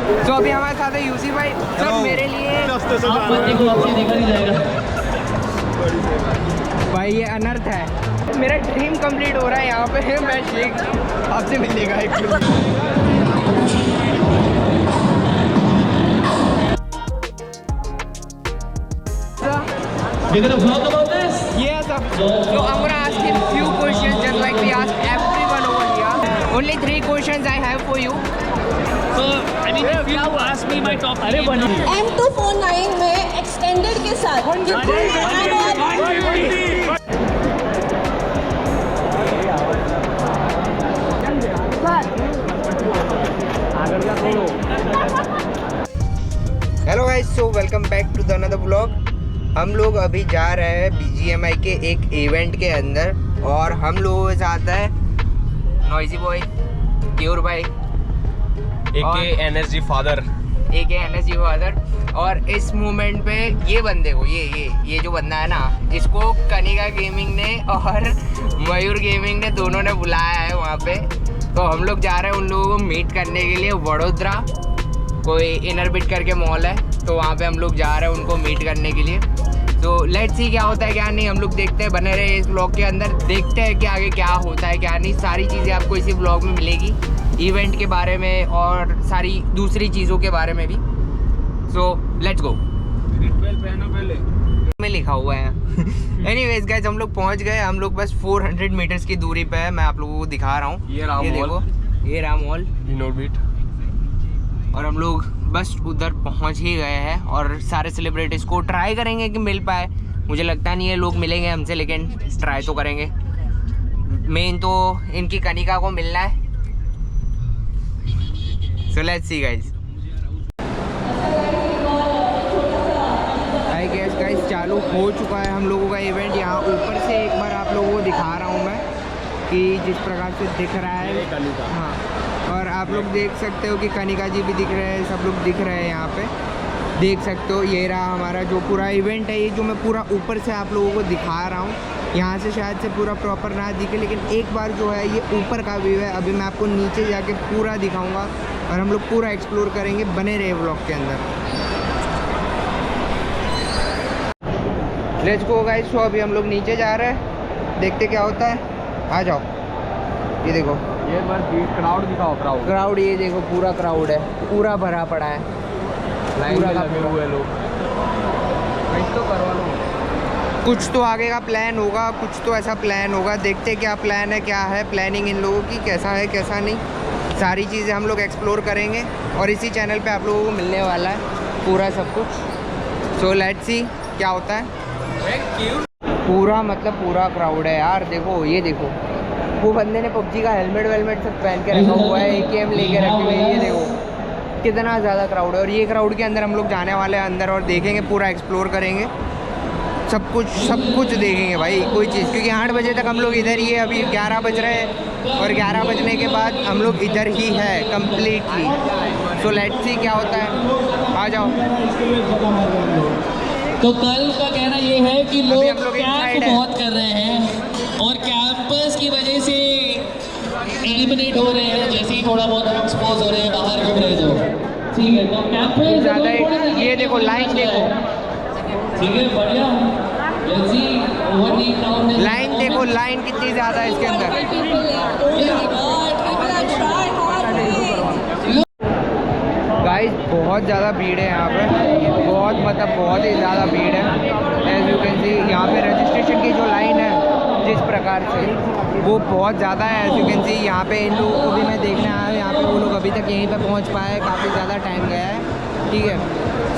तो अभी हमारे साथ है यूसी भाई। सर मेरे लिए भाई ये अनर्थ है, मेरा ड्रीम कंप्लीट हो रहा है यहाँ पे। मैं शेख आपसे मिलेगा एक Yes, so I'm gonna ask him few questions just like we ask everyone over here. Only 3 questions I have for you. So, I mean, if you ask me my top 3, M249 में extended के साथ hello guys, so welcome back to the another vlog. हम लोग अभी जा रहे हैं BGMI के एक इवेंट के अंदर और हम लोगों के साथ है नॉइजी बॉय, क्यूर भाई, एके एनर्जी फादर, और इस मोमेंट पे ये बंदे को ये जो बंदा है ना, इसको कनिका गेमिंग ने और मयूर गेमिंग ने दोनों ने बुलाया है वहाँ पे। तो हम लोग जा रहे हैं उन लोगों को मीट करने के लिए। वडोदरा कोई इनर बिट करके मॉल है, तो वहाँ पे हम लोग जा रहे हैं उनको मीट करने के लिए। तो लेट्स सी क्या होता है क्या नहीं, हम लोग देखते हैं। बने रहे इस ब्लॉग के अंदर, देखते हैं कि आगे क्या होता है क्या नहीं। सारी चीज़ें आपको इसी ब्लॉग में मिलेगी, इवेंट के बारे में और सारी दूसरी चीज़ों के बारे में भी। So let's go. में लिखा हुआ है एनीवेज गाइस, हम लोग पहुंच गए। हम लोग बस 400 मीटर्स की दूरी पे है। मैं आप लोगों को दिखा रहा हूँ, ये देखो, ये रहा मॉल। और हम लोग बस उधर पहुंच ही गए हैं और सारे सेलिब्रिटीज़ को ट्राई करेंगे कि मिल पाए। मुझे लगता नहीं है लोग मिलेंगे हमसे, लेकिन ट्राई तो करेंगे। मेन तो इनकी कनिका को मिलना है। सो let's see guys. Hi guys, चालू हो चुका है हम लोगों का इवेंट। यहाँ ऊपर से एक बार आप लोगों को दिखा रहा हूँ मैं कि जिस प्रकार से दिख रहा है। हाँ, और आप लोग देख सकते हो कि कनिका जी भी दिख रहे हैं, सब लोग दिख रहे हैं यहाँ पे, देख सकते हो। ये रहा हमारा जो पूरा इवेंट है, ये जो मैं पूरा ऊपर से आप लोगों को दिखा रहा हूँ। यहाँ से शायद से पूरा प्रॉपर ना दिखे, लेकिन एक बार जो है ये ऊपर का व्यू है। अभी मैं आपको नीचे जाके पूरा दिखाऊँगा और हम लोग पूरा एक्सप्लोर करेंगे। बने रहे व्लॉग के अंदर। Let's go guys. सो अभी हम लोग नीचे जा रहे हैं, देखते क्या होता है। आ जाओ, ये देखो, ये बार क्राउड दिखाओ। क्राउड ये देखो, पूरा क्राउड है, पूरा भरा पड़ा है, पूरा लगे हुए लोग। तो करवा लो, कुछ तो आगे का प्लान होगा, कुछ तो ऐसा प्लान होगा। देखते क्या प्लान है, क्या है प्लानिंग इन लोगों की, कैसा है कैसा नहीं। सारी चीज़ें हम लोग एक्सप्लोर करेंगे और इसी चैनल पे आप लोगों को मिलने वाला है पूरा सब कुछ। सो लेट्स सी क्या होता है। पूरा मतलब पूरा क्राउड है यार। देखो, ये देखो, वो बंदे ने PUBG का हेलमेट वेलमेट सब पहन के रखा हुआ है, AKM लेके रखी हुई है। ये देखो कितना ज़्यादा क्राउड है। और ये क्राउड के अंदर हम लोग जाने वाले हैं अंदर और देखेंगे, पूरा एक्सप्लोर करेंगे, सब कुछ देखेंगे भाई, कोई चीज़। क्योंकि 8 बजे तक हम लोग इधर ही है। अभी 11 बज रहे हैं और 11 बजने के बाद हम लोग इधर ही है कम्प्लीटली। सो लेट्स सी क्या होता है। आ जाओ। तो कल का कहना ये है कि लोग कैंप बहुत कर रहे हैं और कैंपर्स की वजह से एलिमिनेट हो रहे हैं। जैसे ही थोड़ा बहुत एक्सपोज हो रहे हैं, बाहर घूम रहे हो, ठीक है। तो कैंपर्स ज़्यादा, ये देखो लाइन देखो, ठीक है, बढ़िया। लाइन देखो, लाइन कितनी ज़्यादा है इसके अंदर। गाइस बहुत ज़्यादा भीड़ है यहाँ पे, बहुत मतलब बहुत ही ज़्यादा भीड़ है। एज यू कैन सी यहाँ पे रजिस्ट्रेशन की जो लाइन है जिस प्रकार से, वो बहुत ज़्यादा है। एज यू कैन सी यहाँ पे इन लोगों को भी मैं देखने आया हूँ। यहाँ पे वो लोग अभी तक यहीं पे पहुँच पाए, काफ़ी ज़्यादा टाइम गया है, ठीक है।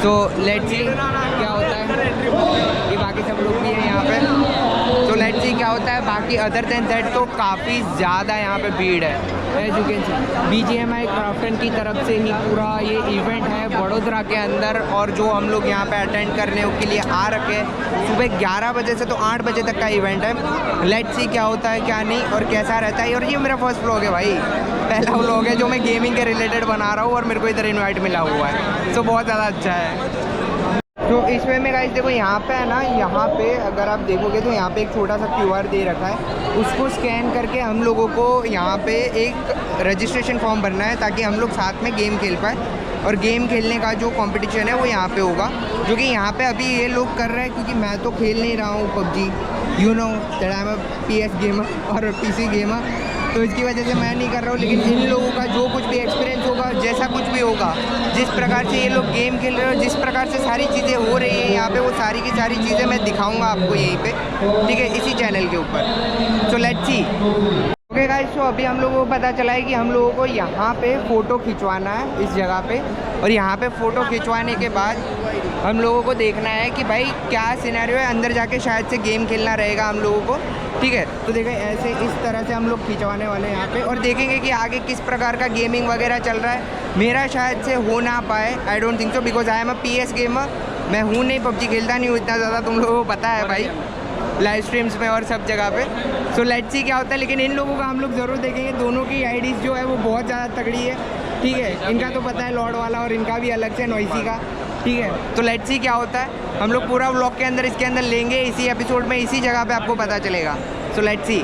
सो लेट्स सी क्या होता है। ये बाकी सब लोग भी हैं यहाँ पे। तो लेट्स सी क्या होता है। बाकी अदर देन दैट तो काफ़ी ज़्यादा यहाँ पे भीड़ है। As you can see BGMI Krafton की तरफ से ही पूरा ये इवेंट है वडोदरा के अंदर, और जो हम लोग यहाँ पे अटेंड करने के लिए आ रखे हैं। सुबह 11 बजे से तो 8 बजे तक का इवेंट है। लेट्स सी क्या होता है क्या नहीं और कैसा रहता है। और ये मेरा फर्स्ट व्लॉग है भाई, पहला व्लॉग है जो मैं गेमिंग के रिलेटेड बना रहा हूँ और मेरे को इधर इन्वाइट मिला हुआ है। तो बहुत ज़्यादा अच्छा है। तो इसमें में गाइस देखो, यहाँ पे है ना, यहाँ पे अगर आप देखोगे तो यहाँ पे एक छोटा सा QR दे रखा है। उसको स्कैन करके हम लोगों को यहाँ पे एक रजिस्ट्रेशन फॉर्म भरना है ताकि हम लोग साथ में गेम खेल पाए। और गेम खेलने का जो कंपटीशन है वो यहाँ पे होगा, जो कि यहाँ पे अभी ये लोग कर रहे हैं क्योंकि मैं तो खेल नहीं रहा हूँ PUBG, you know that I am a PS gamer और PC गेमर, तो इसकी वजह से मैं नहीं कर रहा हूँ। लेकिन इन लोगों का जो कुछ भी एक्सपीरियंस होगा, जैसा कुछ भी होगा, जिस प्रकार से ये लोग गेम खेल रहे हो, जिस प्रकार से सारी चीज़ें हो रही है यहाँ पे, वो सारी की सारी चीज़ें मैं दिखाऊंगा आपको यहीं पे, ठीक है, इसी चैनल के ऊपर। सो लेट्स सी। ओके गाइस, तो अभी हम लोगों को पता चला है कि हम लोगों को यहाँ पे फ़ोटो खिंचवाना है इस जगह पे, और यहाँ पे फ़ोटो खिंचवाने के बाद हम लोगों को देखना है कि भाई क्या सिनेरियो है, अंदर जाके शायद से गेम खेलना रहेगा हम लोगों को, ठीक है। तो देखिए ऐसे इस तरह से हम लोग खिंचवाने वाले हैं यहाँ पे, और देखेंगे कि आगे किस प्रकार का गेमिंग वगैरह चल रहा है। मेरा शायद से हो ना पाए, I don't think so, because I am a PS gamer, मैं हूँ नहीं, पबजी खेलता नहीं हूँ इतना ज़्यादा, तुम लोगों को पता है भाई, लाइव स्ट्रीम्स में और सब जगह पे। सो लेट्स सी क्या होता है, लेकिन इन लोगों का हम लोग ज़रूर देखेंगे। दोनों की IDs जो है वो बहुत ज़्यादा तगड़ी है, ठीक है। इनका तो पता है लॉर्ड वाला, और इनका भी अलग से नॉइसी का, ठीक है। तो लेट्स सी क्या होता है, हम लोग पूरा व्लॉग के अंदर इसके अंदर लेंगे, इसी एपिसोड में, इसी जगह पे आपको पता चलेगा। So let's see.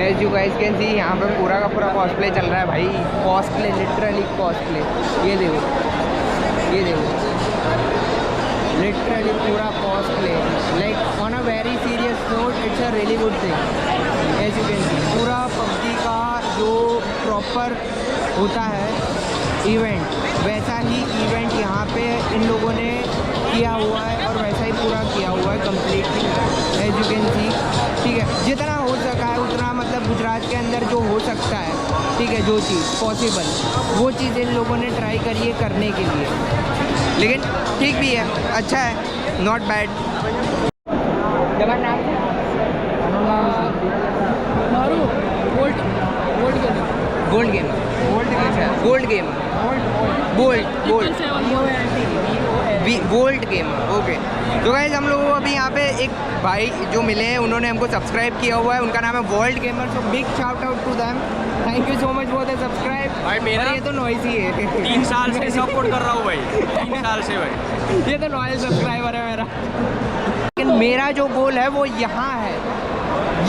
As you guys can see, यहाँ पे पूरा का पूरा कॉस्प्ले चल रहा है भाई, कॉस्प्ले, लिटरली कॉस्प्ले। ये देखो, ये देखो, लिटरली पूरा cosplay, like on a very serious note, it's a really good thing. As you can see, पूरा पबजी का जो प्रॉपर होता है इवेंट, वैसा ही इवेंट यहाँ पे इन लोगों ने किया हुआ है, और वैसा ही पूरा किया हुआ है completely, as you can see, ठीक है। जितना हो सका है उतना, मतलब गुजरात के अंदर जो हो सकता है, ठीक है, जो चीज़ पॉसिबल, वो चीज़ इन लोगों ने ट्राई करी है करने के लिए, लेकिन ठीक भी है, अच्छा है, नॉट बैड। नाम gold gamer, gold gamer, gold gamer, okay. तो गाइस हम लोगों को अभी यहाँ पे एक भाई जो मिले हैं, उन्होंने हमको सब्सक्राइब किया हुआ है, उनका नाम है world gamer, so big shout out to them, thank you so much for the subscribe. भाई मेरा ये तो नॉइसी है, 3 साल से सपोर्ट कर रहा हूँ भाई, 3 साल से भाई, ये तो लॉयल सब्सक्राइबर है मेरा। लेकिन मेरा जो गोल है वो यहाँ है,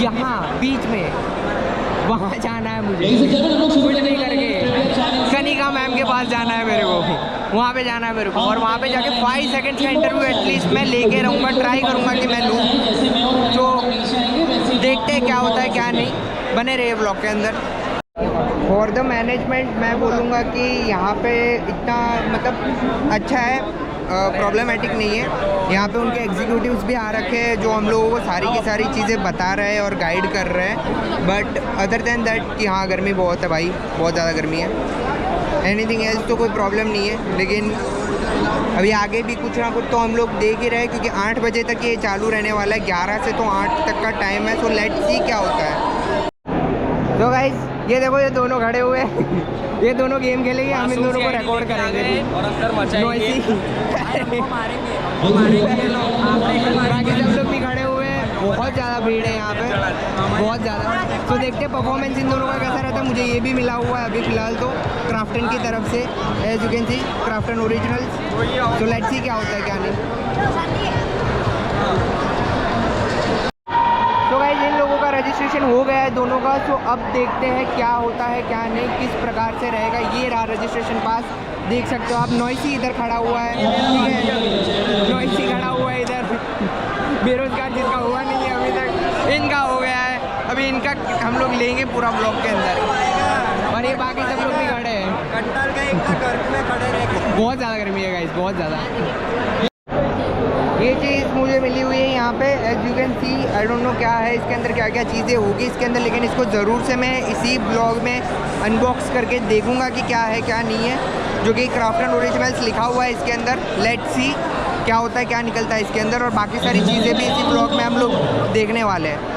यहाँ बीच में, वहाँ जाना है मुझे, कुछ नहीं करके कनिका मैम के पास जाना है मेरे को, वहाँ पे जाना है मेरे को, और वहाँ पे जाके 5 सेकंड्स का इंटरव्यू एटलीस्ट मैं लेके रहूँगा, ट्राई करूँगा कि मैं लूँ। तो देखते हैं क्या होता है क्या नहीं, बने रहे ब्लॉग के अंदर। फॉर द मैनेजमेंट मैं बोलूँगा कि यहाँ पे इतना मतलब अच्छा है, प्रॉब्लमेटिक नहीं है। यहाँ पे उनके एग्जीक्यूटिव्स भी आ रखे हैं जो हम लोगों को सारी की सारी चीज़ें बता रहे हैं और गाइड कर रहे हैं, बट अदर देन दैट कि हाँ गर्मी बहुत है भाई, बहुत ज़्यादा गर्मी है, एनीथिंग एल्स तो कोई प्रॉब्लम नहीं है। लेकिन अभी आगे भी कुछ ना कुछ तो हम लोग देख ही रहे हैं, क्योंकि 8 बजे तक ये चालू रहने वाला है, 11 से तो 8 तक का टाइम है। सो लेट्स सी क्या होता है। तो गाइस ये देखो, ये दोनों खड़े हुए हैं, ये दोनों गेम खेलेंगे, हम इन दोनों को रिकॉर्ड करेंगे और अंदर मचाएंगे, बाकी सब लोग भी खड़े हुए हैं, बहुत ज़्यादा भीड़ है यहाँ पे, बहुत ज़्यादा। तो देखते हैं परफॉर्मेंस इन दोनों का कैसा रहता है। मुझे ये भी मिला हुआ है अभी फ़िलहाल तो क्राफ्टन की तरफ से, as you can see, Krafton originals. तो लेट्स सी क्या होता है क्या नहीं। तो गाइस इन लोगों का रजिस्ट्रेशन हो गया है दोनों का, तो अब देखते हैं क्या होता है क्या नहीं, किस प्रकार से रहेगा। ये रहा रजिस्ट्रेशन पास, देख सकते हो आप। नॉइसी इधर खड़ा हुआ है, ठीक है, नॉइसी खड़ा हुआ है इधर, बेरोजगार जिसका हुआ नहीं है अभी तक, इनका हो गया है। अभी इनका हम लोग लेंगे पूरा ब्लॉग के अंदर, और ये बाकी सब लोग भी खड़े हैं। बहुत ज़्यादा गर्मी है गाइस, बहुत ज़्यादा। ये चीज़ मुझे मिली हुई है यहाँ पे, as you can see. I don't know क्या है इसके अंदर, क्या क्या चीज़ें होगी इसके अंदर, लेकिन इसको ज़रूर से मैं इसी ब्लॉग में अनबॉक्स करके देखूँगा कि क्या है क्या नहीं है, जो कि क्राफ्टन ओरिजिनल्स लिखा हुआ है इसके अंदर। लेट्स सी क्या होता है क्या निकलता है इसके अंदर, और बाकी सारी चीज़ें भी इसी ब्लॉग में हम लोग देखने वाले हैं।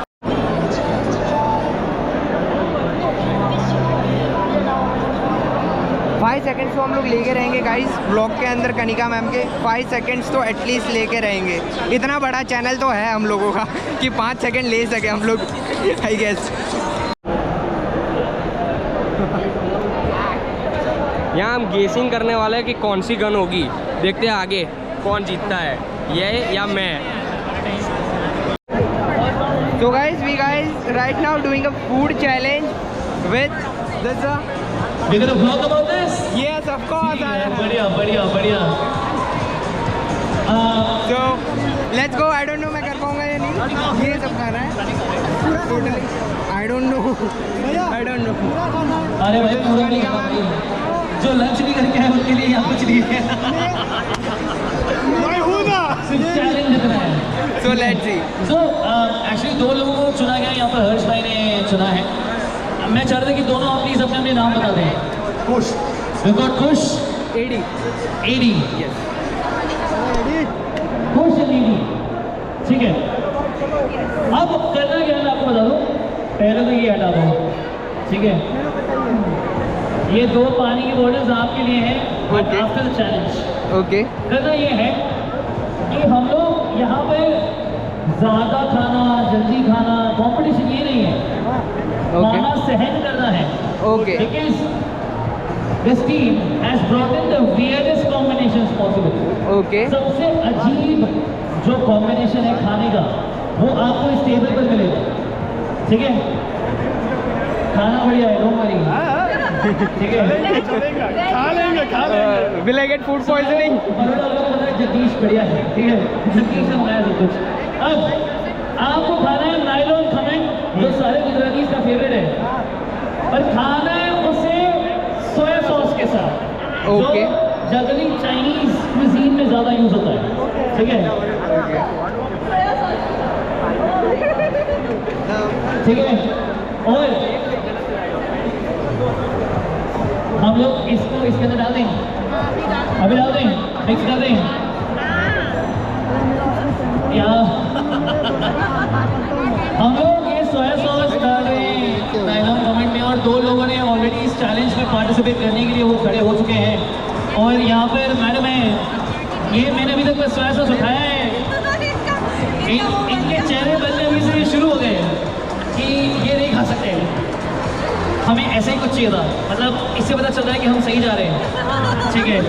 5 सेकंड्स तो हम लोग लेके रहेंगे गाइस ब्लॉग के अंदर, कनिका मैम के 5 सेकंड्स तो एटलीस्ट लेके रहेंगे। इतना बड़ा चैनल तो है हम लोगों का कि 5 सेकंड ले सके हम लोग, आई गेस। यहाँ हम गेसिंग करने वाले हैं कि कौन सी गन होगी, देखते हैं आगे कौन जीतता है, ये या मैं। So guys, we guys right now doing a food challenge with this We're gonna vlog about this. Yes, of course. बढ़िया बढ़िया बढ़िया. So let's go. I don't know मैं कर पाऊंगा या नहीं. ये सब खाना है. Totally. I don't know. I don't know. अरे भाई पूरा नहीं खाना भाई. जो लंच नहीं करके आए उनके लिए यहाँ कुछ नहीं है. सिर्फ चैलेंज इतना है. So let's see. So actually दो लोगों को चुना गया यहाँ पर. हर्ष भाई ने चुना है. मैं चाह रहा था कि दोनों आप प्लीज अपने अपने नाम बता दें. खुश. We got खुश. AD. AD. Yes. खुश AD. ठीक है. अब करना क्या है मैं आपको बता दूं. पहले तो ये हटा दो. ठीक है. ये दो पानी की बोतल्स आपके लिए हैं. Okay. After the challenge. Okay. करना ये है कि हम लोग यहाँ पे ज़्यादा खाना, जल्दी खाना, कंपटीशन ये नहीं है. खाना सहन करना है. Okay. Because this team has brought in the weirdest combinations possible. Okay. सबसे अजीब जो कॉम्बिनेशन है खाने का वो आपको इस टेबल पर मिलेगा. ठीक है. खाना बढ़िया है. Don't worry. ठीक है. Will I get food poisoning? Jagdish बढ़िया है. ठीक है. जगदीश ने बनाया सब कुछ. अब आपको खाना है नायलॉन खमन जो सारे गुजरातीज का फेवरेट है. पर खाना है उसे सोया सॉस के साथ. Okay. जो जनरली चाइनीज क्विजीन में ज़्यादा यूज होता है. ठीक है. ठीक है. और हम लोग इसको इसके अंदर डाल दें. अभी डाल दें. मिक्स कर दें. या हम लोग ये सोया सॉस डाल रहे हैं नायलॉन कमेंट में. और दो लोगों ने ऑलरेडी इस चैलेंज में पार्टिसिपेट करने के लिए वो खड़े हो चुके हैं. और यहाँ पर मैडम है. ये मैंने अभी तक बस सोया सॉस उठाया है. इनके चेहरे बनने अभी से शुरू हो गए कि ये नहीं खा सकते. हमें ऐसे ही कुछ चाहिए था. मतलब इससे पता चल रहा है कि हम सही जा रहे हैं. ठीक है.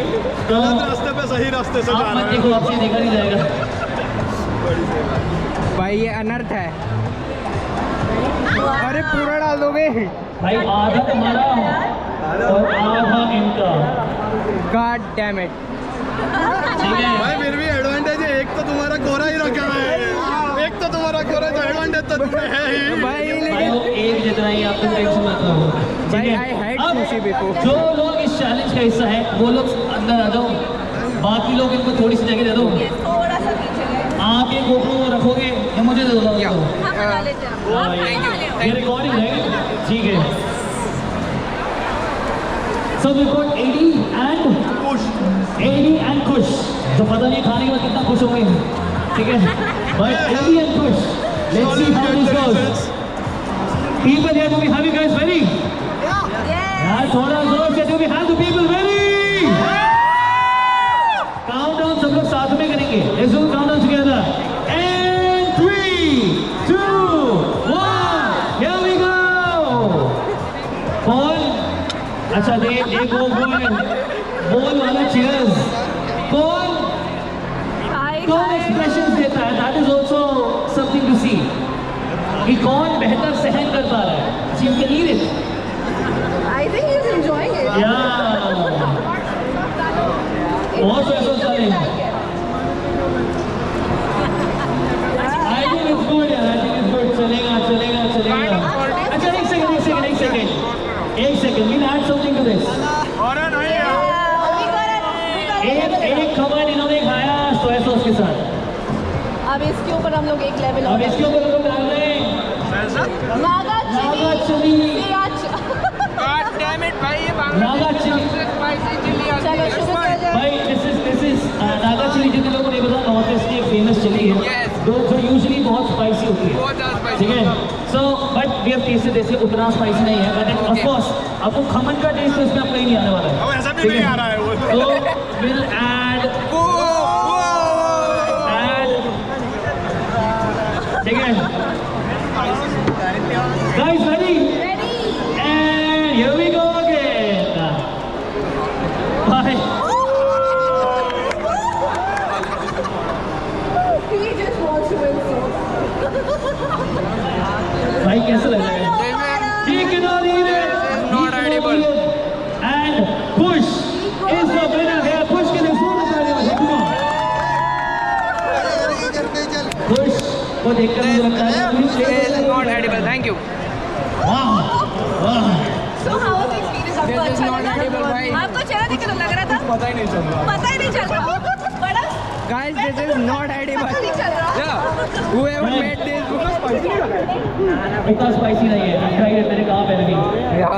तो रास्ते पे सही रास्ते से जा आप रहे मत हैं. देखो. आपसे देखा नहीं जाएगा. भाई ये अनर्थ है. अरे पूरा डाल दोगे. भाई आधा तुम्हारा और आधा इनका. God damn it. ठीक है. भाई फिर भी एडवांटेज है. एक तो तुम्हारा कोरा ही रखा है. एक तो तुम्हारा कोरा तो एडवांटेज तो तुम्हें है ही. भाई भाई लेकिन वो एक जितना ही आप टेंशन मत लो. भाई I had अब sushi before. जो लोग इस चैलेंज का हिस्सा है वो लोग अंदर आ जाओ. बाकी लोग इनको थोड़ी सी जगह दे दो. थोड़ा सा पीछे है. आप ये गोप्रो रखोगे या मुझे दे दो. Yeah. हम बना लेते हैं. आप thank you. बना ये रिकॉर्डिंग है. ठीक है. So we got AD and Kush. तो पता नहीं खाने के बाद कितना खुश होंगे. ठीक है. But AD and Kush. Let's see how this goes. People here, do we have you guys ready? यार थोड़ा जोर से. Do we have the people ready? Countdown सब लोग साथ में करेंगे. Let's do countdown together. And 3, 2, 1. Here we go. कौन? अच्छा दे गो बोल वाला चीयर्स. कौन एक्सप्रेशंस देता है. That is also something to see कि कौन बेहतर सहन कर पा रहा है. So you can eat it. I think he's enjoying it. Yeah. बहुत पैसा चले. I think it's good यार. I think it's good. चलेगा. अच्छा एक second. We'll add something to this. एक खबर इन्होंने खाया सोया सॉस के साथ. अब इसके ऊपर हम लोग एक लेवल अब इसके ऊपर हम लोग डाल रहे हैं Naga Naga chilli. Chilli. God damn it भाई ये नागा चिली. स्पाइसी चिली चलो शुरू कर जाओ. भाई दिस इज नागा चिली. जितने लोगों ने पता नॉर्थ ईस्ट की एक फेमस चिली है. Yes. जो यूजुअली बहुत स्पाइसी होती है. बहुत ज़्यादा spicy. ठीक है. So but we have tested this. उतना स्पाइसी नहीं है. बट ऑफ कोर्स आपको खमन का टेस्ट तो इसमें आपको नहीं आने वाला है. अब ऐसा भी ठीक नहीं आ रहा है वो. तो विल ऐड. ठीक है. Guys ready? And here we go again. Bye. He just wants to win so. भाई कैसा लग रहा है? He cannot eat it. Not edible. देखकर मुझे लगता है नॉट एडिबल, थैंक यू। वाह वाह So how was the experience? आपको This is अच्छा not edible, लगा? भाई। आपको चेहरा देख के तो लग रहा था पता ही नहीं चल रहा। पता ही नहीं चल रहा बड़ा Guys, this is not edible. पता नहीं चल रहा Yeah, whoever made this, इतना स्पाइसी नहीं है ट्राई करते मैंने कहा पहले भी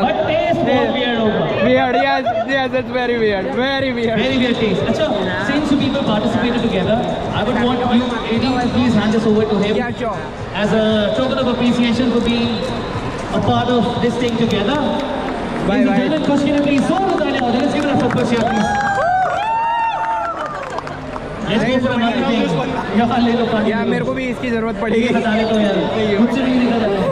बट टेस्ट बहुत वियर्ड होगा weird. Yes, yes, it's very weird, very weird. Very weird taste. अच्छा, since you people participated together, I would want you AD to please hand this over to him Yeah, sure. as a token of appreciation for being a part of this thing together. Bye, Ladies and bye. gentlemen, खुश के लिए please जोर उतारने वाले let's give it up for Kush here please. Let's go for another thing. यहाँ ले लो पानी. यार मेरे को भी इसकी जरूरत ये पड़ेगी। बताने तो यार मुझसे भी नहीं निकल रहा है.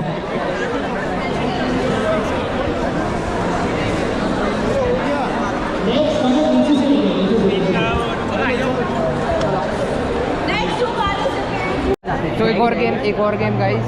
Next, हम लोग नीचे से लेंगे. Next two participants. तो एक और गेम गाइस।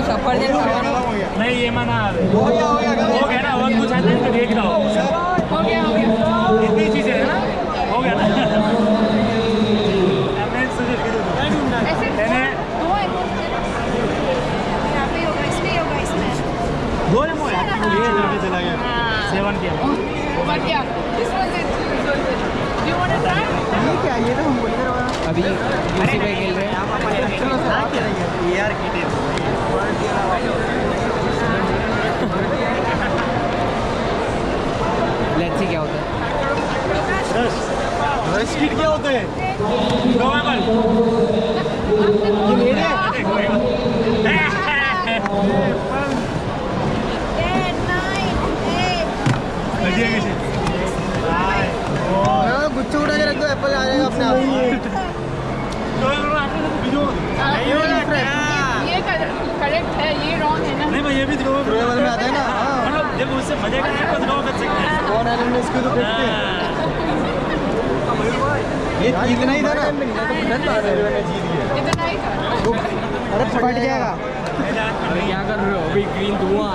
सफरजन खाना नहीं ये मना हो गया ना और कुछ आता है तो देख रहा हूँ हो गया इतनी चीज़ें है ना हो गया ना मैं सजेस्ट करूँ मैंने दो नंबर ये लड़के चला गया 7 किया अभी यूसी पे खेल रहे हैं। लेट्स सी क्या होता है। 10 किट क्या होते हैं? गुच्छे उठा के रख दो, एप्पल आ जाएगा अपने आप। ये करेक्ट है, ये रॉन्ग है ना। नहीं मैं ये भी थ्रो में आता है ना। हाँ। जब उससे मजे का नहीं थ्रो कर सकते हैं कौन आइलैंड में इसको तो देखते हैं। ये इतना ही था ना। जीत गया। इतना ही था। अरे फट जाएगा। अरे क्या कर रहे हो अभी ग्रीन धुआं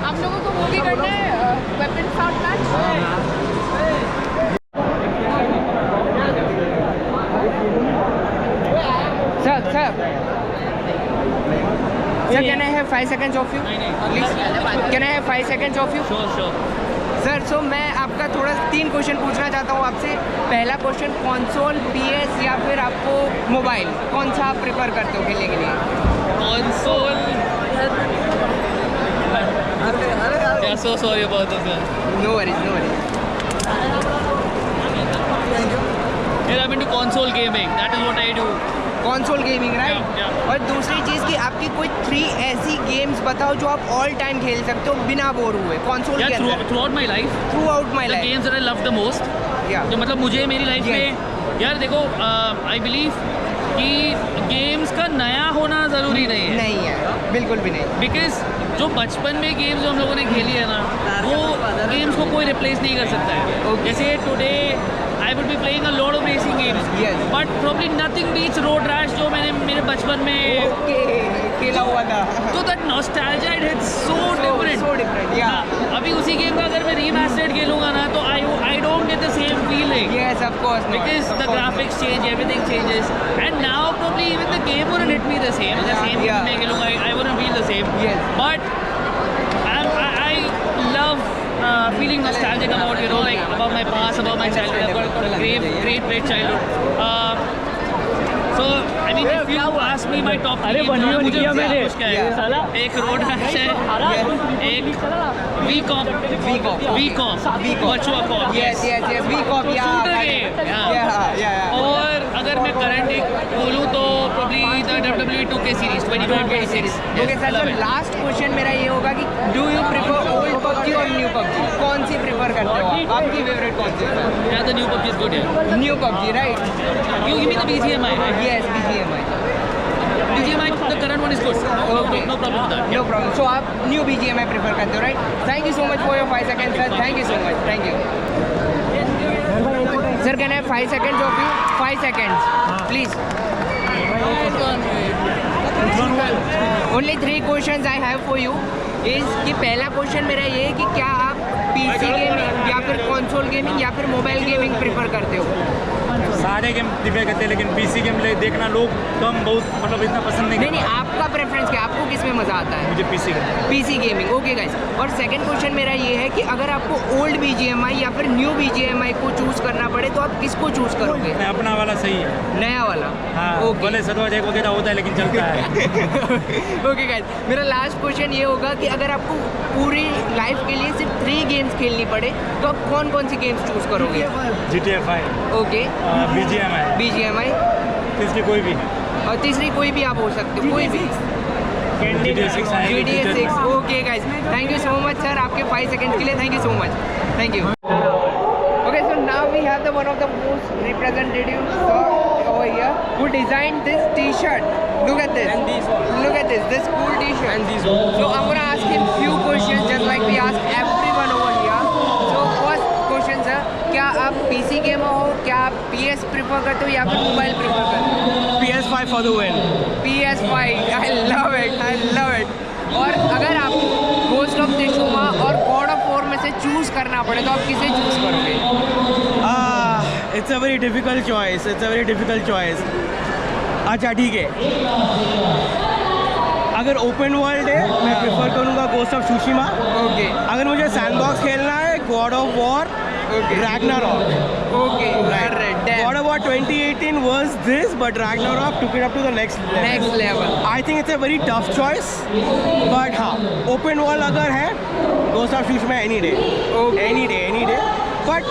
आप लोगों को मूवी करना है weapon sound match. Sir, can I have 5 seconds of you? Please. Can I have 5 seconds of you? Sure. Sir so मैं आपका थोड़ा 3 क्वेश्चन पूछना चाहता हूँ आपसे। पहला क्वेश्चन, कंसोल, PS या फिर आपको मोबाइल, कौन सा आप प्रेफर करते हो खेलने के लिए? Console. Yeah, so sorry about this, man. No worries. Yeah, I'm into console gaming. That is what I do. Console gaming right. Yeah. और दूसरी चीज़ कि आपकी कोई 3 ऐसी गेम्स बताओ जो आप ऑल टाइम खेल सकते हो बिना बोर हुए कंसोल के Yeah, अंदर throughout my life, through out my the life. games that I love the most. जो मतलब मुझे मेरी लाइफ में यार देखो आई बिलीव कि गेम्स का नया होना ज़रूरी नहीं है नहीं है, बिल्कुल भी नहीं। बिकॉज जो बचपन में गेम्स जो हम लोगों ने खेली है ना वो गेम्स को कोई रिप्लेस नहीं कर सकता है। जैसे today I would be playing a lot of racing games Yes. But probably nothing beats Road Rash जो मैंने मेरे बचपन में खेला हुआ था। तो that nostalgia it hits so different. So different, yeah. अभी उसी गेम का अगर मैं रीमास्टर्ड खेलूंगा ना तो I don't get the same feeling Yes, of course not. because Of the course graphics change, everything changes, and now probably even the game wouldn't hit me the same. अगर same Yeah. game में खेलूंगा I wouldn't feel the same. Yes. But I love feeling nostalgic about like about my past, about my childhood. I've got a great childhood. So I mean, if you ask me my top 3 games, मुझे कुछ क्या है? एक road rash है, एक VCOP, Virtua Cop, Yes, VCOP, yeah. Shooter game, Yeah. और अगर मैं करंट बोलूँ तो probably the WWE 2K series 2026. Okay, sir, so last question मेरा ये होगा कि do you prefer old PUBG और new PUBG? कौन सी prefer करते हो आप? आपकी favorite कौन सी है? Yeah, the new PUBG is good. Yeah. New PUBG, right? You give me the BGMI, right? Yes, BGMI. BGMI, the current one is good. No problem with that. No problem. So आप new BGMI prefer करते हो, right? Thank you so much for your 5 seconds, sir. Thank you so much. Thank you. Sir, can I have 5 seconds of you? 5 seconds, please. Only 3 questions I have for you. Is कि पहला question मेरा ये है कि क्या आप PC gaming या फिर कंसोल गेमिंग या फिर मोबाइल गेमिंग प्रेफर करते हो? सारे गेम प्रिफर करते हैं लेकिन पीसी गेम देखना लोग कम बहुत मतलब इतना पसंद नहीं नहीं, आपका प्रेफरेंस क्या? आपको किस में मज़ा आता है? मुझे पीसी गेमिंग। ओके गाइस, और सेकंड क्वेश्चन मेरा ये है कि अगर आपको ओल्ड BGMI या फिर न्यू BGMI को चूज करना पड़े तो आप किसको चूज करोगे? अपना वाला सही है। नया वाला? हाँ, ओके भले सतवाज एक वगैरह होता है लेकिन चलता है। ओके गाइस, मेरा लास्ट क्वेश्चन ये होगा कि अगर आपको पूरी लाइफ के लिए सिर्फ 3 गेम्स खेलनी पड़े तो आप कौन कौन सी गेम्स चूज करोगे? GTA 5, ओके, BGMI, तीसरी कोई भी और तीसरी कोई भी आप हो सकते हो, कोई भी। GTA 6 GTA 6। Okay guys, thank you so much sir आपके 5 सेकंड्स के लिए। Thank you so much, thank you. Okay, so now we have the one of the most representative sir over here who designed this T-shirt. Look at this. And these ones. Look at this cool T-shirt. And these ones. So I'm gonna ask him few questions just like we ask everyone over here. So first question sir, क्या आप PC gamer हो? क्या आप PS prefer करते हो या फिर mobile prefer करते हो? PS5 for the win. PS5, I love it. और अगर आपको Ghost of Tsushima और God of War में से चूज करना पड़े तो आप किसे चूज करोगे? It's a very difficult choice. अच्छा ठीक है, अगर ओपन वर्ल्ड है मैं प्रेफर करूँगा Ghost of Tsushima. ओके, अगर मुझे सैंडबॉक्स खेलना है God of War, Ragnarok. Okay, God of War 2018 was this, but Ragnarok took it up to the next level. I think it's a very tough choice, but हाँ, open world अगर है Ghost of Tsushima any day. Any day. But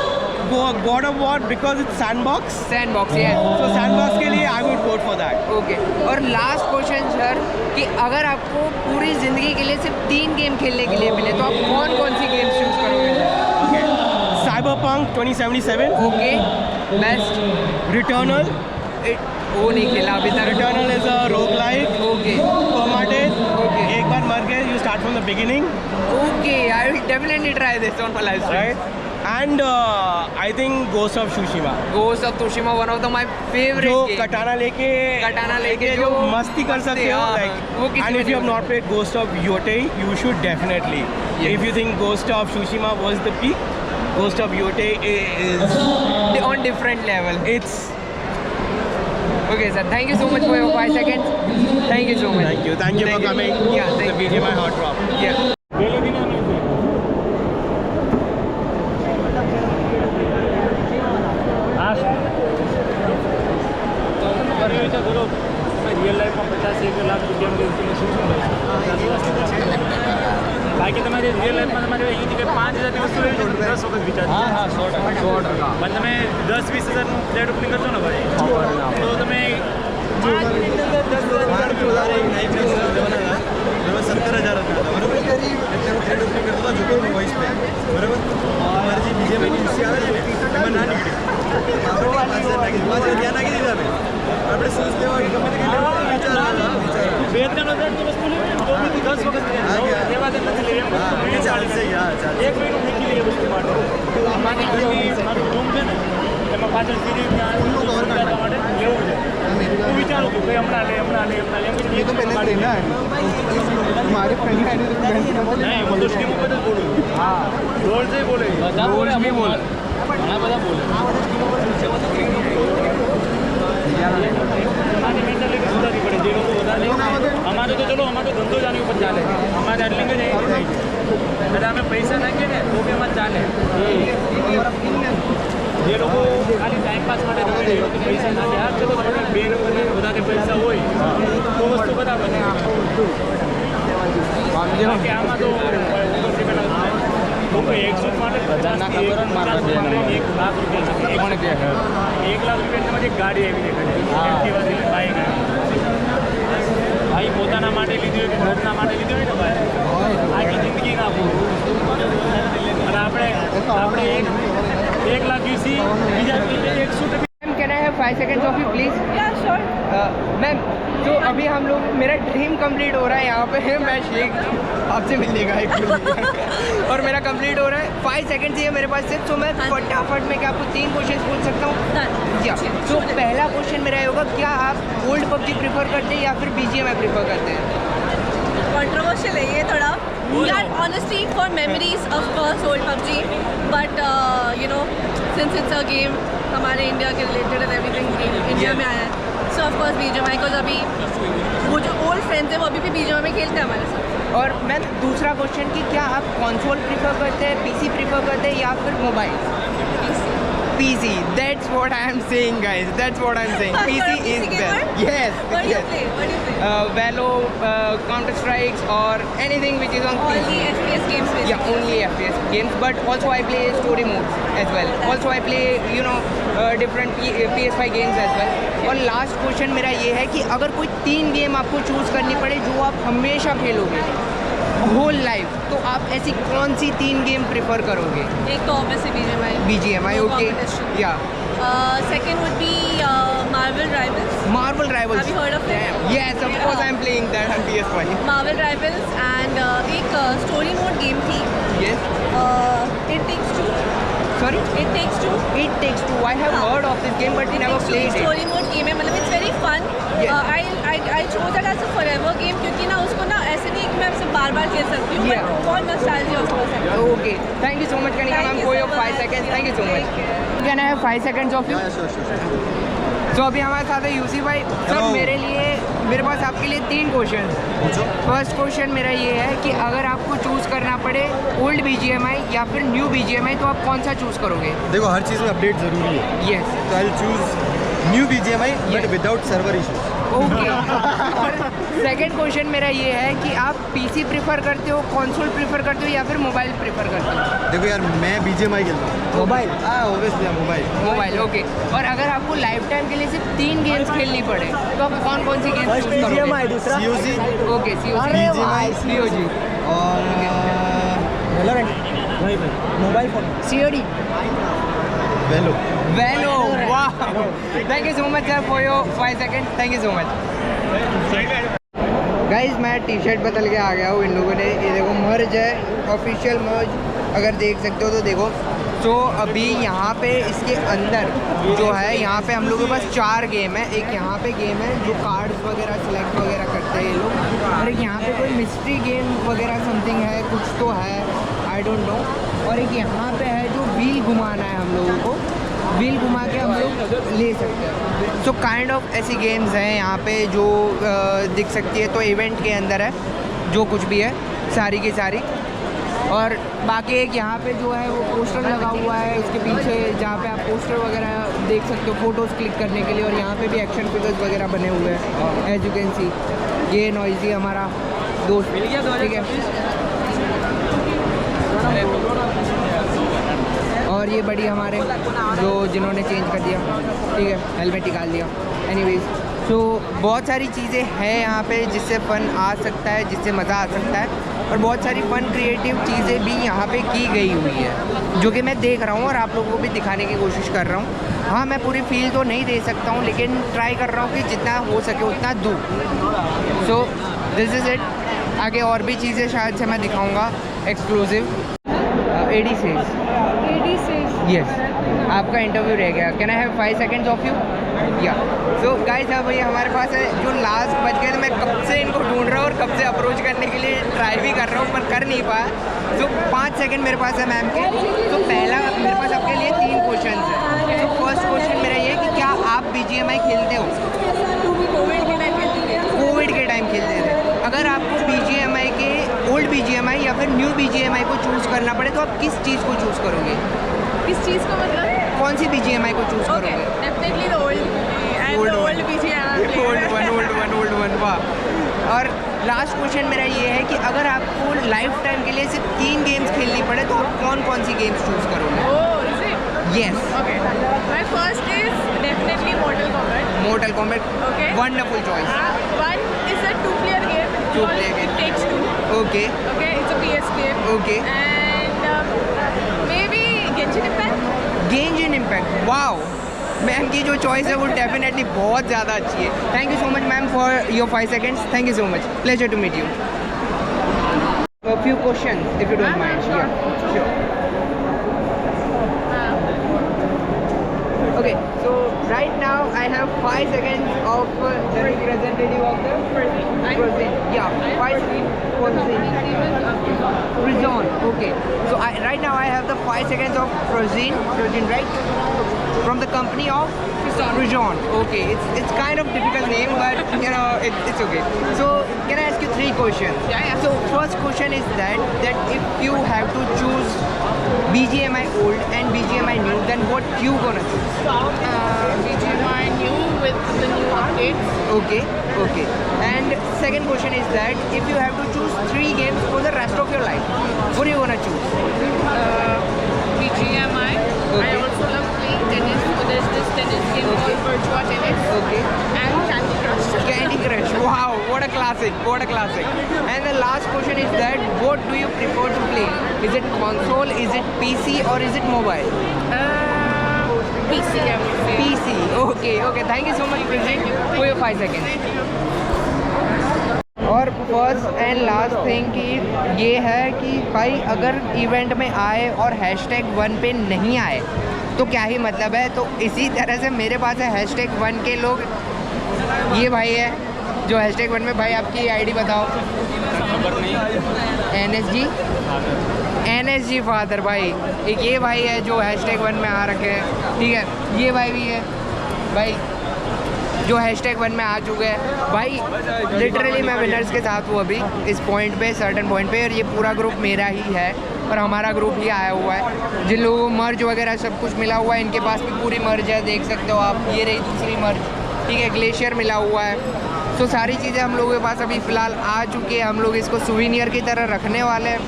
God of War because it's sandbox. yes. So sandbox के लिए I would vote for that. Okay, और last question sir कि अगर आपको पूरी ज़िंदगी के लिए सिर्फ 3 गेम खेलने के लिए मिले तो आप कौन सी गेम्स चूज करोगे? Cyberpunk 2077. Okay, best. Returnal. वो नहीं खेला अभी तक। Returnal is a roguelike. Okay, Permadeath. Okay. एक बार मर गए, you start from the beginning. Okay, I will definitely try this on my life. Right? And I think Ghost of Tsushima. Ghost of Tsushima one of the my favorite जो game. कटाना लेके जो मस्ती कर सकते हो, हाँ, like, वो किसी and में if you have नहीं not played Ghost of Yotei, you should definitely. Yes. If you think Ghost of Tsushima was the peak, Ghost of Yotei is on different level. it's. Okay sir, thank you so much for your 5 seconds. Thank you so much. Thank you for coming. Yeah, The thank you. BGMI Hot Drop. Yeah. Real life में 50 लाख रुपया बाकी तुम्हारे real life में तुम्हारे ये ticket 5000 की वस्तु 10 वक्त विचार हाँ 100 टका मतलब मैं 10-20 हज़ार फ्लैट ओपनिंग करता हूँ ना भाई तो तुम्हें 5 मिनट 10,000 70,000 बरोबर फ्लॅट ओपनिंग करतो झुको वॉइस पे बरोबर हमारी जी बीजेपी की सी आ रही है मैं ना निकली આપણે સૂઝ લેવા ગમે તે વિચાર વેતન હજાર ની વસ્તુ લેવી તો બી 10 વખત લેવા દે નથી લેવી ચાલશે એક મહિનો મૂકી લઈએ વસ્તુ માટે મારું રૂમ છે ને એમાં પાછળ સીડી માટે લેવું છે ये तो पहले लेना है हमारे फ्रेंड है नहीं वो तो स्कीम पे तो बोलो हां जोर से बोले जोर से बोले ना बता बोले हमारे तो चलो हमारे धंधो जाने ऊपर चाले हमारे अडलेंगे नहीं अगर हमें पैसा देंगे ना वो भी हमारे चाले ये लोग खाली टाइम पास માટે રખડે કે પૈસા ના દે આ તો બે રૂપિયા વધારે પૈસા હોય તો વસ્તુ બરાબર છે બાકી આમાં તો લોકો 100 માટે 50 ના ખબર ન મારવા દે 1 લાખ રૂપિયા છે કોણ કે 1 લાખ રૂપિયા માં એક ગાડી આવી દેખાડે એક્ટિવા થી બાઈક ભાઈ પોતાના માટે લીધી હોય કે ઘરના માટે લીધી હોય ને ભાઈ આખી જિંદગી ના પૂરું અને આપણે 1 लाख यूसी बीजा 100 ma'am can I have 5 seconds of you please? या श्योर। मैम तो अभी हम लोग मेरा ड्रीम कंप्लीट हो रहा है यहाँ पे मैं शेख आपसे मिलने का और मेरा कंप्लीट हो रहा है 5 सेकंड्स ही है मेरे पास सिर्फ तो मैं फटाफट में क्या आपको 3 क्वेश्चन पूछ सकता हूँ क्या? तो पहला क्वेश्चन मेरा ये होगा क्या आप ओल्ड पबजी प्रीफर करते हैं या फिर BGMI प्रीफर करते हैं? कंट्रोवर्शियल है ये थोड़ा यार honestly for memories of course old PUBG but you know since it's a game हमारे इंडिया के रिलेटेड एंड एवरीथिंग इंडिया में आया है सो ऑफ कोर्स BGMI को अभी वो जो ओल्ड फ्रेंड्स हैं वो अभी भी BGMI में खेलते हैं हमारे साथ। और मैम दूसरा क्वेश्चन कि क्या आप कंसोल प्रीफर करते हैं PC प्रीफर करते हैं या फिर mobile? PC. That's what I am saying, guys. That's what I am saying. PC is best. Yes. What do you play? What do you play? Valo, Counter Strikes, or anything which is on All PC. the FPS games basically. Yeah, only FPS games. But also I play story modes as well. Also I play, you know, different PS5 games as well. और last question मेरा ये है कि अगर कोई 3 game आपको choose करनी पड़े जो आप हमेशा खेलोगे होल लाइफ तो आप ऐसी कौन सी 3 गेम प्रेफर करोगे? एक तो obviously BGMI, okay. Yeah. Second would be Marvel Rivals. Marvel Rivals. Have you heard of it? Yes, of course I am playing that on PS5. Marvel Rivals and एक story mode game थी. Yes. It Takes Two. Sorry? It Takes Two. It Takes Two. I have heard of this game but never played it. Story mode game है मतलब it's very fun. Yes. I chose that as a forever game क्योंकि ना उसको ना ऐसे नहीं कि मैं आपसे बार-बार खेल सकती हूँ but बहुत nostalgia उसको है. Okay. Thank you so much, Kanika ma'am, for your 5 seconds. Thank you so much. Can I have 5 seconds of you? sure. तो अभी हमारे साथ है यूसी भाई सर मेरे पास आपके लिए 3 क्वेश्चन। फर्स्ट क्वेश्चन मेरा ये है कि अगर आपको चूज़ करना पड़े ओल्ड BGMI या फिर न्यू BGMI तो आप कौन सा चूज़ करोगे? देखो हर चीज़ में अपडेट ज़रूरी है यस तो I choose new BGMI but without server issues okay. और सेकंड क्वेश्चन मेरा ये है कि आप PC प्रेफर करते हो, कंसोल प्रेफर करते हो या फिर मोबाइल प्रेफर करते हो? देखो यार मैं BGMI खेलता हूँ मोबाइल ऑब्वियसली मोबाइल ओके। और अगर आपको लाइफ टाइम के लिए सिर्फ 3 गेम्स खेलनी पड़े तो आप कौन कौन सी गेम्स चूज करोगे? COC ओके COC COG और मोबाइल फोन COD वेलो Valo वाह thank you so much sir for your 5 second thank you so much. Guys मैं टी-शर्ट बदल के आ गया हूँ इन लोगों ने ये देखो मर्ज है ऑफिशियल मर्ज अगर देख सकते हो तो देखो। तो अभी यहाँ पे इसके अंदर जो है यहाँ पे हम लोगों के पास 4 गेम है। एक यहाँ पे गेम है जो कार्ड्स वगैरह सिलेक्ट वगैरह करते हैं ये लोग और एक यहाँ पे कोई मिस्ट्री गेम वगैरह समथिंग है कुछ तो है आई डोंट नो और एक यहाँ पे है जो व्हील घुमाना है हम लोगों को व्हील घुमा के हम लोग ले सकते हैं। सो काइंड ऑफ ऐसी गेम्स हैं यहाँ पे जो दिख सकती है तो इवेंट के अंदर है जो कुछ भी है सारी की सारी। और बाकी एक यहाँ पे जो है वो पोस्टर लगा हुआ है उसके पीछे जहाँ पे आप पोस्टर वगैरह देख सकते हो फ़ोटोज़ क्लिक करने के लिए और यहाँ पे भी एक्शन फिगर्स वगैरह बने हुए हैं एज यू कैन सी। ये नॉइजी हमारा दोस्त ठीक है और ये बड़ी हमारे जो जिन्होंने चेंज कर दिया ठीक है हेलमेट निकाल दिया। एनीवेज तो बहुत सारी चीज़ें हैं यहाँ पे जिससे फ़न आ सकता है जिससे मज़ा आ सकता है और बहुत सारी फ़न क्रिएटिव चीज़ें भी यहाँ पे की गई हुई है जो कि मैं देख रहा हूँ और आप लोगों को भी दिखाने की कोशिश कर रहा हूँ। हाँ मैं पूरी फील तो नहीं दे सकता हूँ लेकिन ट्राई कर रहा हूँ कि जितना हो सके उतना दूँ। So this is it. आगे और भी चीज़ें शायद से मैं दिखाऊँगा एक्सक्लूसिव। AD says यस, आपका इंटरव्यू रह गया। Can I have 5 seconds of you? या सो गाइस, अब ये हमारे पास है जो लास्ट बच गए थे। मैं कब से इनको ढूंढ रहा हूँ और कब से अप्रोच करने के लिए ट्राई भी कर रहा हूँ, पर कर नहीं पाया। तो 5 सेकंड मेरे पास है मैम के। तो पहला मेरे पास आपके लिए 3 क्वेश्चन है। तो फर्स्ट क्वेश्चन मेरा ये है कि क्या आप BGMI खेलते हो? कोविड के टाइम खेलते थे। अगर आपको BGMI के ओल्ड BGMI या फिर न्यू BGMI को चूज़ करना पड़े तो आप किस चीज़ को चूज़ करोगे? किस चीज़ को मतलब? कौन सी BGMI को चूज़ करोगे? Definitely the old BGMI। Old one, वाह। और लास्ट क्वेश्चन मेरा ये है कि अगर आपको लाइफ टाइम के लिए सिर्फ 3 गेम्स खेलनी पड़े तो आप कौन सी गेम्स चूज़ करोगे? Yes. Okay. My first is definitely Mortal Kombat. Mortal Kombat. Okay. Wonderful choice. One is a 2-player game. Two-player game. It takes 2. Okay. Okay, it's a PS game. Okay. And maybe Genshin Impact. Genshin Impact. Wow. Ma'am की जो choice है वो definitely बहुत ज़्यादा अच्छी है। Thank you so much ma'am for your 5 seconds. Thank you so much. Pleasure to meet you. A few questions if you don't mind. Sure. Yeah, sure. Okay, so right now I have 5 seconds of the representative of the Frozen. Yeah, 5 seconds. Frozen. Okay. So right now I have the 5 seconds of Frozen, right? From the company of Frozen. Okay, it's kind of difficult name, but you know it's okay. So can I ask you 3 questions? Yeah. So first question is that if you have to choose BGMI old and BGMI new, then what you gonna choose? BGMI new with the new updates. Okay. And second question is that if you have to choose 3 games for the rest of your life, what are you gonna choose? BGMI. Okay. I also love playing tennis. So there's this tennis game called Virtua Tennis. Okay. And Candy Crush. Candy Crush. Wow, what a classic. And the last question is that what do you prefer to play? Is it console, is it PC or is it mobile? PC, I would say. PC. Okay. Thank you so much for your 5 seconds. और first and last thing कि ये है कि भाई अगर event में आए और #1 पे नहीं आए तो क्या ही मतलब है। तो इसी तरह से मेरे पास है #1 के लोग। ये भाई है जो #1 में। भाई आपकी आईडी बताओ। NSG फादर भाई। एक ये भाई है जो #1 में आ रखे हैं, ठीक है। ये भाई भी है भाई जो #1 में आ चुके हैं। भाई लिटरली मैं विनर्स के साथ हूँ अभी इस पॉइंट पे, सर्टेन पॉइंट पे। और ये पूरा ग्रुप मेरा ही है और हमारा ग्रुप ही आया हुआ है। जिन लोगों को मर्ज वगैरह सब कुछ मिला हुआ है, इनके पास भी पूरी मर्ज है, देख सकते हो आप। ये रही दूसरी मर्ज, ठीक है। ग्लेशियर मिला हुआ है। तो सारी चीज़ें हम लोगों के पास अभी फ़िलहाल आ चुकी है। हम लोग इसको सुवीनियर की तरह रखने वाले हैं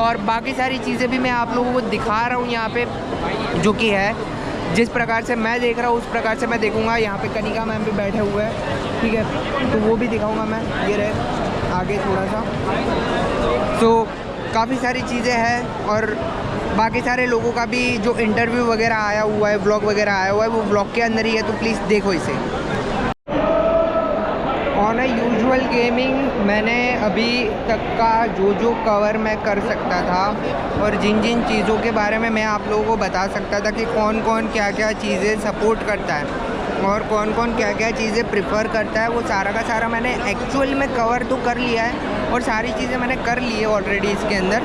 और बाकी सारी चीज़ें भी मैं आप लोगों को दिखा रहा हूँ यहाँ पे, जो कि है जिस प्रकार से मैं देख रहा हूँ उस प्रकार से मैं देखूँगा। यहाँ पे कनिका मैम भी बैठे हुए हैं, ठीक है, तो वो भी दिखाऊँगा मैं। ये रहे आगे थोड़ा सा। तो काफ़ी सारी चीज़ें हैं और बाकी सारे लोगों का भी जो इंटरव्यू वगैरह आया हुआ है, व्लॉग वगैरह आया हुआ है, वो व्लॉग के अंदर ही है, तो प्लीज़ देखो इसे। ऑन अ यूजुअल गेमिंग मैंने अभी तक का जो कवर मैं कर सकता था और जिन चीज़ों के बारे में मैं आप लोगों को बता सकता था कि कौन क्या चीज़ें सपोर्ट करता है और कौन क्या चीज़ें प्रिफर करता है, वो सारा का सारा मैंने एक्चुअल में कवर तो कर लिया है और सारी चीज़ें मैंने कर ली है ऑलरेडी इसके अंदर।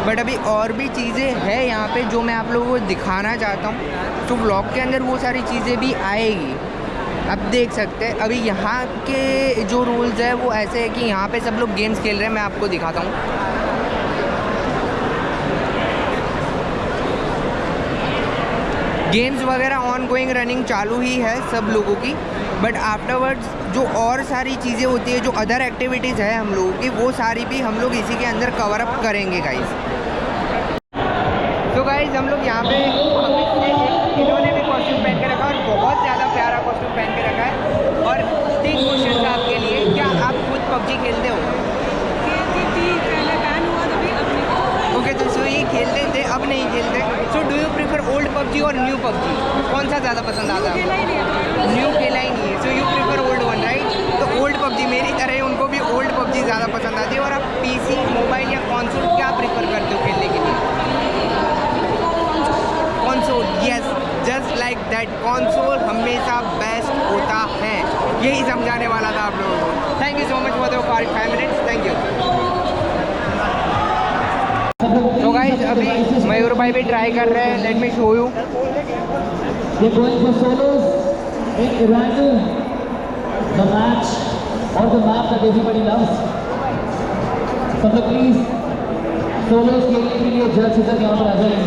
बट अभी और भी चीज़ें हैं यहाँ पे जो मैं आप लोगों को दिखाना चाहता हूँ। तो व्लॉग के अंदर वो सारी चीज़ें भी आएगी, अब देख सकते हैं। अभी यहाँ के जो रूल्स है वो ऐसे है कि यहाँ पे सब लोग गेम्स खेल रहे हैं, मैं आपको दिखाता हूँ। गेम्स वगैरह ऑन गोइंग रनिंग चालू ही है सब लोगों की, बट आफ्टरवर्ड्स जो और सारी चीज़ें होती है, जो अदर एक्टिविटीज़ है हम लोगों की, वो सारी भी हम लोग इसी के अंदर कवर अप करेंगे गाइस। तो गाइस हम लोग यहाँ पे इन्होंने भी कॉस्ट्यूम पहन के रखा और बहुत ज़्यादा प्यारा कॉस्ट्यूम पहन के रखा है। और 3 क्वेश्चन है आपके लिए। क्या आप खुद PUBG खेलते हो? ओके, तो सो ये खेलते थे, अब नहीं खेलते। So do you prefer old PUBG और न्यू PUBG? कौन सा ज़्यादा पसंद आता है? न्यू खेला ही नहीं है, so you prefer old one, right? तो ओल्ड PUBG मेरी तरह उनको भी ओल्ड PUBG ज़्यादा पसंद आती है। और आप PC, मोबाइल या कॉन्सोल क्या प्रीफर करते हो खेलने के लिए? कॉन्सोल दैट कंसोल हमेशा बेस्ट होता है। यही समझाने वाला था आप लोगों को। Thank you so much for the 5 minutes, thank you. तो गाइस अभी मयूर भाई भी ट्राई कर रहे हैं, let me show you. They're going for solos in Irandu, the match or the map that everybody loves. सब लोग प्लीज सोलोस खेलने के लिए जज इधर यहाँ पर आ जाएं।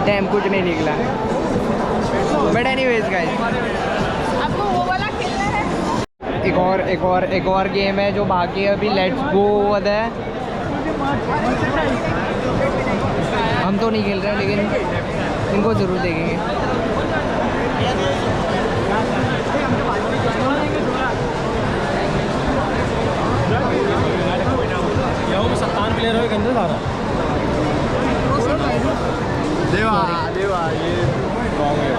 डैम कुछ नहीं निकला, बट एनीवेज गाइस आपको वो वाला खेलना है? एक और गेम है जो बाकी है अभी। लेट्स गो है, हम तो नहीं खेल रहे हैं लेकिन इनको ज़रूर देखेंगे। सत्तान प्लेयर हो गंदे सारा देवा ये रॉन्ग है,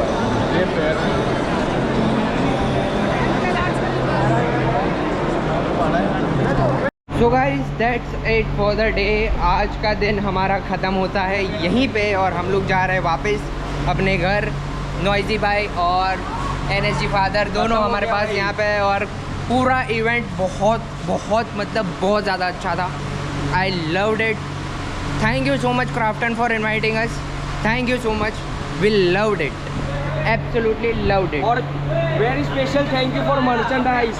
ये fair so guys that's it for the day. आज का दिन हमारा ख़त्म होता है यहीं पे और हम लोग जा रहे हैं वापस अपने घर। नॉइजी भाई और NSG फादर दोनों हमारे पास यहाँ पे है और पूरा इवेंट बहुत मतलब बहुत ज़्यादा अच्छा था। I loved it. Thank you so much Krafton for inviting us. Thank you so much, we loved it, absolutely loved it. और very special thank you for merchandise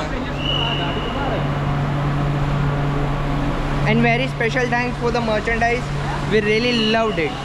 and very special thanks for the merchandise, we really loved it.